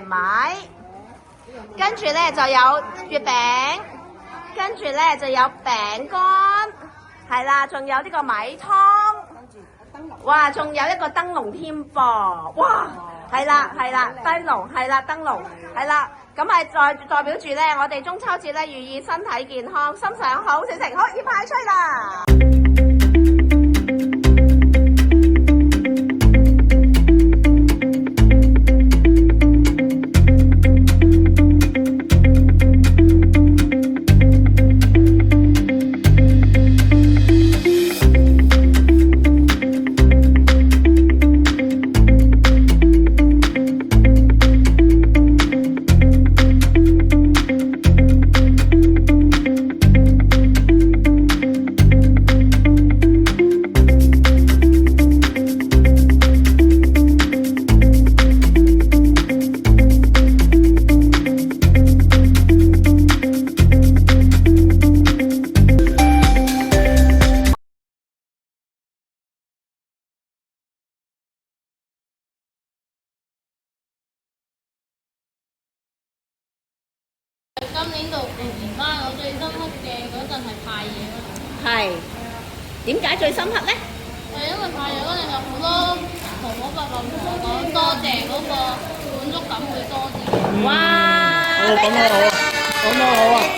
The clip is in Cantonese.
米，跟住咧就有月餅，跟住咧就有餅乾，係啦，仲有呢個米湯，哇，仲有一個燈籠添噃，哇，係啦，燈籠，係啦，燈籠，係啦，咁係代表住咧，我哋中秋節咧寓意身體健康，心想好，事成好，要派吹啦！今年度年班我最深刻嘅嗰陣係派嘢嗰陣。係點解最深刻咧？因為派嘢嗰陣有好多婆婆伯伯同我講多謝嗰個滿足感會多啲。哇！咁都好啊，咁都好啊。